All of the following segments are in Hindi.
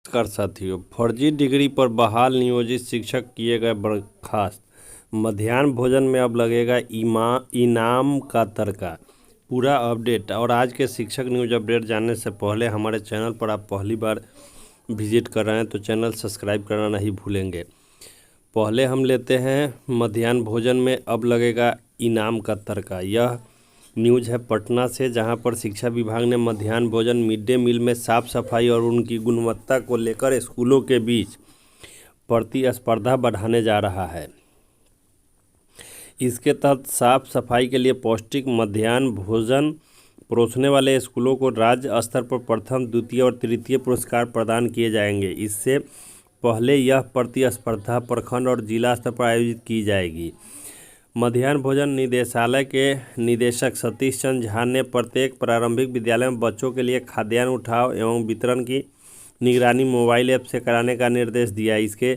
नमस्कार साथियों। फर्जी डिग्री पर बहाल नियोजित शिक्षक किए गए बर्खास्त। मध्याह्न भोजन में अब लगेगा इनाम का तड़का। पूरा अपडेट और आज के शिक्षक न्यूज अपडेट जानने से पहले हमारे चैनल पर आप पहली बार विजिट कर रहे हैं तो चैनल सब्सक्राइब करना नहीं भूलेंगे। पहले हम लेते हैं मध्याह्न भोजन में अब लगेगा इनाम का तड़का। यह न्यूज़ है पटना से, जहां पर शिक्षा विभाग ने मध्याह्न भोजन मिड डे मील में साफ सफाई और उनकी गुणवत्ता को लेकर स्कूलों के बीच प्रतिस्पर्धा बढ़ाने जा रहा है। इसके तहत साफ सफाई के लिए पौष्टिक मध्याह्न भोजन परोसने वाले स्कूलों को राज्य स्तर पर प्रथम, द्वितीय और तृतीय पुरस्कार प्रदान किए जाएंगे। इससे पहले यह प्रतिस्पर्धा प्रखंड और जिला स्तर पर आयोजित की जाएगी। मध्याह्न भोजन निदेशालय के निदेशक सतीश चंद्र झा ने प्रत्येक प्रारंभिक विद्यालय में बच्चों के लिए खाद्यान्न उठाव एवं वितरण की निगरानी मोबाइल ऐप से कराने का निर्देश दिया। इसके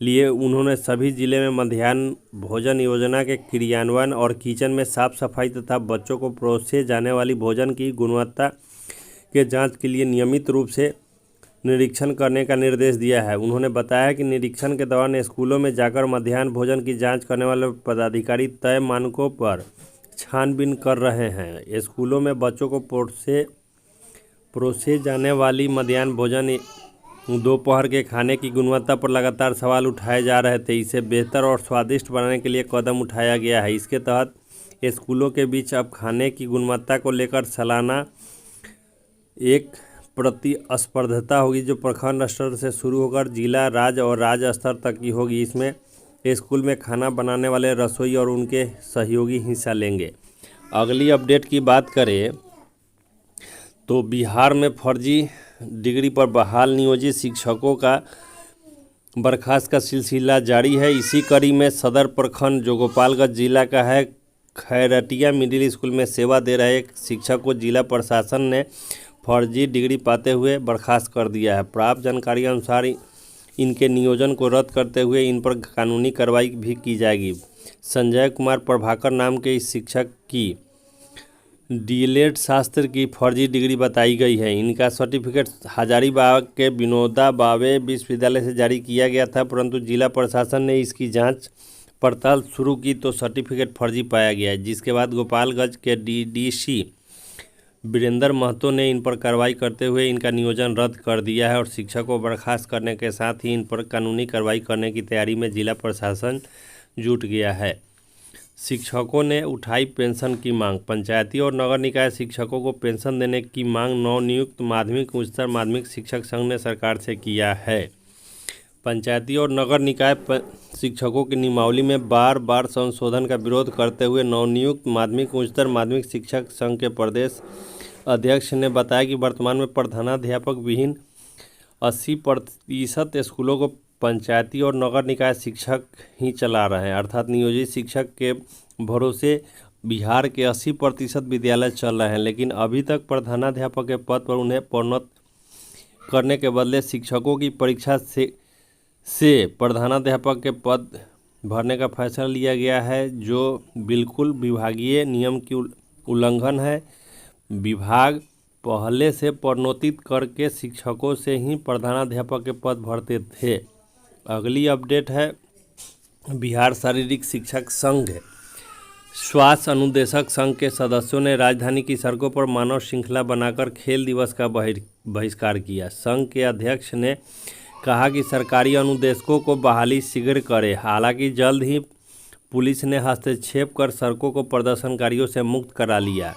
लिए उन्होंने सभी जिले में मध्याह्न भोजन योजना के क्रियान्वयन और किचन में साफ सफाई तथा बच्चों को परोसे जाने वाली भोजन की गुणवत्ता के जाँच के लिए नियमित रूप से निरीक्षण करने का निर्देश दिया है। उन्होंने बताया कि निरीक्षण के दौरान स्कूलों में जाकर मध्याह्न भोजन की जांच करने वाले पदाधिकारी तय मानकों पर छानबीन कर रहे हैं। स्कूलों में बच्चों को परोसे जाने वाली मध्याह्न भोजन दोपहर के खाने की गुणवत्ता पर लगातार सवाल उठाए जा रहे थे। इसे बेहतर और स्वादिष्ट बनाने के लिए कदम उठाया गया है। इसके तहत स्कूलों के बीच अब खाने की गुणवत्ता को लेकर सालाना एक प्रतिस्पर्धा होगी, जो प्रखंड स्तर से शुरू होकर जिला, राज्य और राज्य स्तर तक की होगी। इसमें स्कूल में खाना बनाने वाले रसोई और उनके सहयोगी हिस्सा लेंगे। अगली अपडेट की बात करें तो बिहार में फर्जी डिग्री पर बहाल नियोजित शिक्षकों का बर्खास्त का सिलसिला जारी है। इसी कड़ी में सदर प्रखंड जो गोपालगंज जिला का है, खैरटिया मिडिल स्कूल में सेवा दे रहे एक शिक्षक को जिला प्रशासन ने फर्जी डिग्री पाते हुए बर्खास्त कर दिया है। प्राप्त जानकारी अनुसार इनके नियोजन को रद्द करते हुए इन पर कानूनी कार्रवाई भी की जाएगी। संजय कुमार प्रभाकर नाम के इस शिक्षक की डीएलएड शास्त्र की फर्जी डिग्री बताई गई है। इनका सर्टिफिकेट हजारीबाग के विनोदा भावे विश्वविद्यालय से जारी किया गया था, परंतु जिला प्रशासन ने इसकी जाँच पड़ताल शुरू की तो सर्टिफिकेट फर्जी पाया गया, जिसके बाद गोपालगंज के डीडीसी वीरेंद्र महतो ने इन पर कार्रवाई करते हुए इनका नियोजन रद्द कर दिया है और शिक्षक को बर्खास्त करने के साथ ही इन पर कानूनी कार्रवाई करने की तैयारी में जिला प्रशासन जुट गया है। शिक्षकों ने उठाई पेंशन की मांग। पंचायती और नगर निकाय शिक्षकों को पेंशन देने की मांग नवनियुक्त माध्यमिक उच्चतर माध्यमिक शिक्षक संघ ने सरकार से किया है। पंचायती और नगर निकाय शिक्षकों की नियमावली में बार बार संशोधन का विरोध करते हुए नवनियुक्त माध्यमिक उच्चतर माध्यमिक शिक्षक संघ के प्रदेश अध्यक्ष ने बताया कि वर्तमान में प्रधानाध्यापक विहीन 80% स्कूलों को पंचायती और नगर निकाय शिक्षक ही चला रहे हैं, अर्थात नियोजित शिक्षक के भरोसे बिहार के 80% विद्यालय चल रहे हैं, लेकिन अभी तक प्रधानाध्यापक के पद पर उन्हें प्रोन्नत करने के बदले शिक्षकों की परीक्षा से प्रधानाध्यापक के पद भरने का फैसला लिया गया है, जो बिल्कुल विभागीय नियम की उल्लंघन है। विभाग पहले से प्रोन्नत करके शिक्षकों से ही प्रधानाध्यापक के पद भरते थे। अगली अपडेट है बिहार शारीरिक शिक्षक संघ स्वास्थ्य अनुदेशक संघ के सदस्यों ने राजधानी की सड़कों पर मानव श्रृंखला बनाकर खेल दिवस का बहिष्कार किया। संघ के अध्यक्ष ने कहा कि सरकारी अनुदेशकों को बहाली शीघ्र करे। हालांकि जल्द ही पुलिस ने हस्तक्षेप कर सड़कों को प्रदर्शनकारियों से मुक्त करा लिया।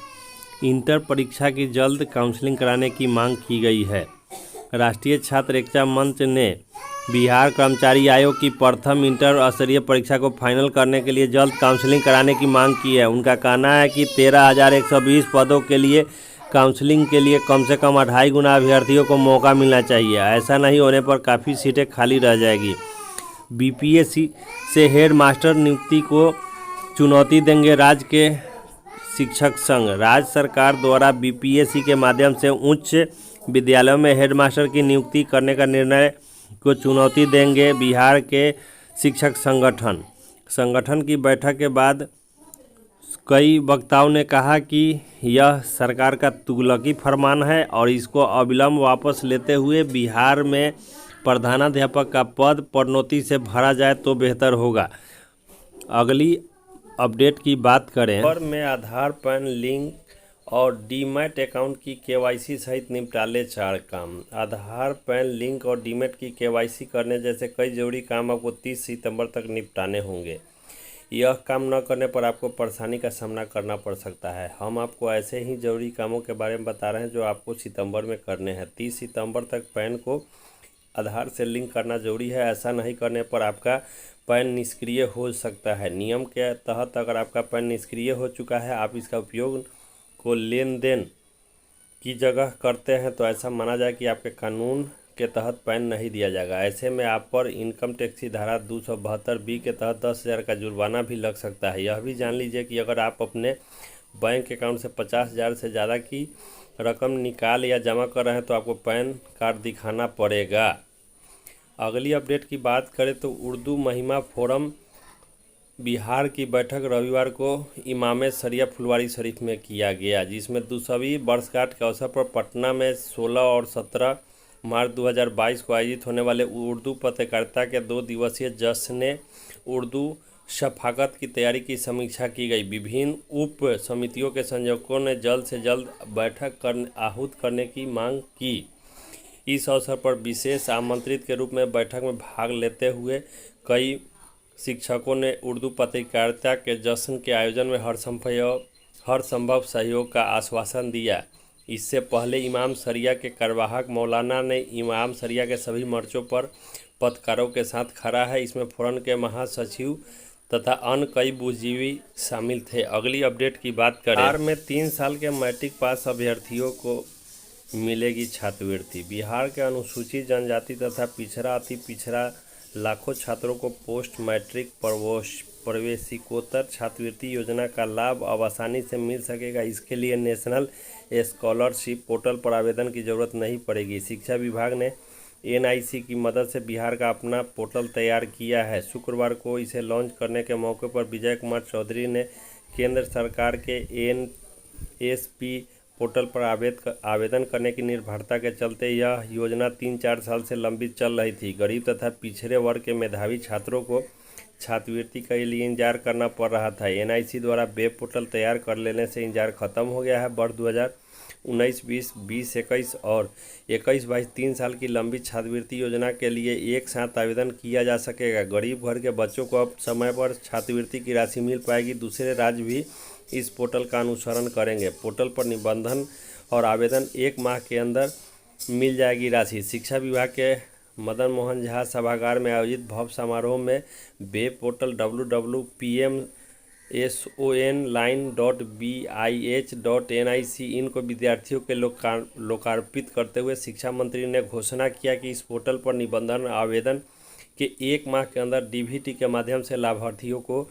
इंटर परीक्षा की जल्द काउंसलिंग कराने की मांग की गई है। राष्ट्रीय छात्र एकता मंच ने बिहार कर्मचारी आयोग की प्रथम इंटर स्तरीय परीक्षा को फाइनल करने के लिए जल्द काउंसलिंग कराने की मांग की है। उनका कहना है कि 13,120 पदों के लिए काउंसलिंग के लिए कम से कम 2.5 गुना अभ्यर्थियों को मौका मिलना चाहिए। ऐसा नहीं होने पर काफ़ी सीटें खाली रह जाएगी। बीपीएससी से हेड मास्टर नियुक्ति को चुनौती देंगे राज्य के शिक्षक संघ। राज्य सरकार द्वारा बीपीएससी के माध्यम से उच्च विद्यालयों में हेडमास्टर की नियुक्ति करने का निर्णय को चुनौती देंगे बिहार के शिक्षक संगठन की बैठक के बाद कई वक्ताओं ने कहा कि यह सरकार का तुगलकी फरमान है और इसको अविलंब वापस लेते हुए बिहार में प्रधानाध्यापक का पद पदोन्नति से भरा जाए तो बेहतर होगा। अगली अपडेट की बात करें और में आधार पैन लिंक और डीमैट अकाउंट की केवाईसी सहित निपटाले 4 काम। आधार पैन लिंक और डीमैट की केवाईसी करने जैसे कई जरूरी काम आपको 30 सितंबर तक निपटाने होंगे। यह काम न करने पर आपको परेशानी का सामना करना पड़ सकता है। हम आपको ऐसे ही जरूरी कामों के बारे में बता रहे हैं जो आपको सितंबर में करने हैं। 30 सितंबर तक पैन को आधार से लिंक करना जरूरी है। ऐसा नहीं करने पर आपका पैन निष्क्रिय हो सकता है। नियम के तहत अगर आपका पैन निष्क्रिय हो चुका है, आप इसका उपयोग को लेन देन की जगह करते हैं तो ऐसा माना जाए कि आपके कानून के तहत पैन नहीं दिया जाएगा। ऐसे में आप पर इनकम टैक्स की धारा 272B के तहत 10,000 का जुर्माना भी लग सकता है। यह भी जान लीजिए कि अगर आप अपने बैंक अकाउंट से 50,000 से ज़्यादा की रकम निकाल या जमा कर रहे हैं तो आपको पैन कार्ड दिखाना पड़ेगा। अगली अपडेट की बात करें तो उर्दू महिमा फोरम बिहार की बैठक रविवार को इमाम शरिया फुलवारी शरीफ में किया गया, जिसमें 200वीं वर्षगांठ के अवसर पर पटना में 16 और 17 मार्च 2022 को आयोजित होने वाले उर्दू पत्रकारिता के 2 दिवसीय जश्न उर्दू शफ़ाकत की तैयारी की समीक्षा की गई। विभिन्न उप समितियों के संयोजकों ने जल्द से जल्द बैठक आहूत करने की मांग की। इस अवसर पर विशेष आमंत्रित के रूप में बैठक में भाग लेते हुए कई शिक्षकों ने उर्दू पत्रकारिता के जश्न के आयोजन में हर संभव सहयोग का आश्वासन दिया। इससे पहले इमाम शरिया के कार्यवाहक मौलाना ने इमाम शरिया के सभी मोर्चों पर पत्रकारों के साथ खड़ा है। इसमें फोरम के महासचिव तथा अन्य कई बुद्धिजीवी शामिल थे। अगली अपडेट की बात करें। बिहार में 3 साल के मैट्रिक पास अभ्यर्थियों को मिलेगी छात्रवृत्ति। बिहार के अनुसूचित जनजाति तथा पिछड़ा अति पिछड़ा लाखों छात्रों को पोस्ट मैट्रिक प्रवेशिकोत्तर छात्रवृत्ति योजना का लाभ अब आसानी से मिल सकेगा। इसके लिए नेशनल स्कॉलरशिप पोर्टल पर आवेदन की जरूरत नहीं पड़ेगी। शिक्षा विभाग ने NIC की मदद से बिहार का अपना पोर्टल तैयार किया है। शुक्रवार को इसे लॉन्च करने के मौके पर विजय कुमार चौधरी ने केंद्र सरकार के NSP पोर्टल पर आवेदन करने की निर्भरता के चलते यह योजना 3-4 साल से लंबित चल रही थी। गरीब तथा पिछड़े वर्ग के मेधावी छात्रों को छात्रवृत्ति के लिए इंतजार करना पड़ रहा था। NIC द्वारा वेब पोर्टल तैयार कर लेने से इंतजार खत्म हो गया है। वर्ष 2019-20, 20-21 और 21-22 3 साल की लंबी छात्रवृत्ति योजना के लिए एक साथ आवेदन किया जा सकेगा। गरीब घर के बच्चों को अब समय पर छात्रवृत्ति की राशि मिल पाएगी। दूसरे राज्य भी इस पोर्टल का अनुसरण करेंगे। पोर्टल पर निबंधन और आवेदन 1 माह के अंदर मिल जाएगी राशि। शिक्षा विभाग के मदन मोहन झा सभागार में आयोजित भव्य समारोह में वेब पोर्टल www.pmsonline.bih.nic.in को विद्यार्थियों के लोकार्पित करते हुए शिक्षा मंत्री ने घोषणा किया कि इस पोर्टल पर निबंधन आवेदन के 1 माह के अंदर DBT के माध्यम से लाभार्थियों को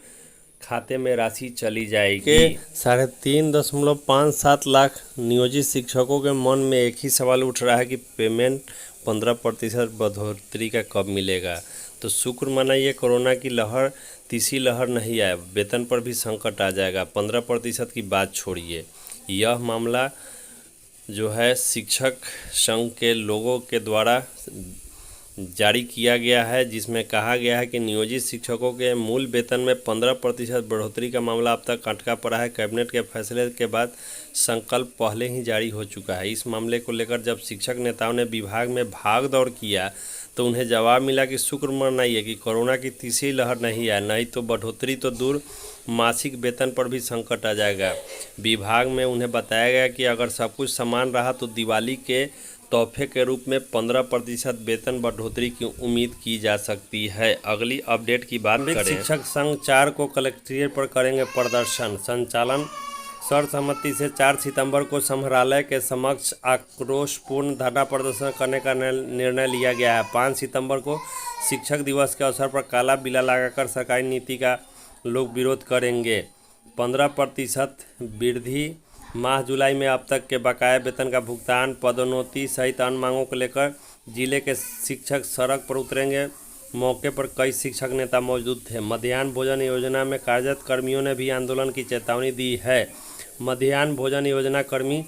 खाते में राशि चली जाएगी। 3.57 लाख नियोजित शिक्षकों के मन में एक ही सवाल उठ रहा है कि पेमेंट 15% बढ़ोतरी का कब मिलेगा। तो शुक्र मनाइए कोरोना की लहर तीसरी लहर नहीं आए, वेतन पर भी संकट आ जाएगा। 15% की बात छोड़िए, यह मामला जो है शिक्षक संघ के लोगों के द्वारा जारी किया गया है, जिसमें कहा गया है कि नियोजित शिक्षकों के मूल वेतन में 15% बढ़ोतरी का मामला अब तक अटका पड़ा है। कैबिनेट के फैसले के बाद संकल्प पहले ही जारी हो चुका है। इस मामले को लेकर जब शिक्षक नेताओं ने विभाग में भाग दौड़ किया तो उन्हें जवाब मिला कि शुक्र मनाइए कि कोरोना की तीसरी लहर नहीं है, नहीं तो बढ़ोतरी तो दूर मासिक वेतन पर भी संकट आ जाएगा। विभाग में उन्हें बताया गया कि अगर सब कुछ समान रहा तो दिवाली के तोहफे के रूप में 15% वेतन बढ़ोतरी की उम्मीद की जा सकती है। अगली अपडेट की बात करें। शिक्षक संघ 4 को कलेक्ट्रेट पर करेंगे प्रदर्शन। संचालन सर्वसम्मति से 4 सितंबर को संग्रहालय के समक्ष आक्रोशपूर्ण धरना प्रदर्शन करने का निर्णय लिया गया है। 5 सितंबर को शिक्षक दिवस के अवसर पर काला बिल्ला लगाकर सरकारी नीति का लोग विरोध करेंगे। 15% वृद्धि, माह जुलाई में अब तक के बकाया वेतन का भुगतान, पदोन्नति सहित अन्य मांगों को लेकर जिले के शिक्षक सड़क पर उतरेंगे। मौके पर कई शिक्षक नेता मौजूद थे। मध्याह्न भोजन योजना में कार्यरत कर्मियों ने भी आंदोलन की चेतावनी दी है। मध्याह्न भोजन योजना कर्मी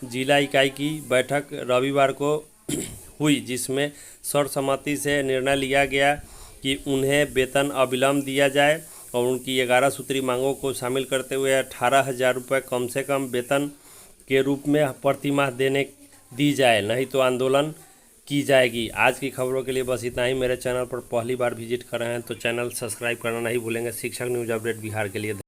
जिला इकाई की बैठक रविवार को हुई, जिसमें सर्वसम्मति से निर्णय लिया गया कि उन्हें वेतन अविलंब दिया जाए और उनकी 11 सूत्री मांगों को शामिल करते हुए 18,000 रुपये कम से कम वेतन के रूप में प्रति माह दी जाए, नहीं तो आंदोलन की जाएगी। आज की खबरों के लिए बस इतना ही। मेरे चैनल पर पहली बार विजिट कर रहे हैं तो चैनल सब्सक्राइब करना नहीं भूलेंगे। शिक्षक न्यूज़ अपडेट बिहार के लिए।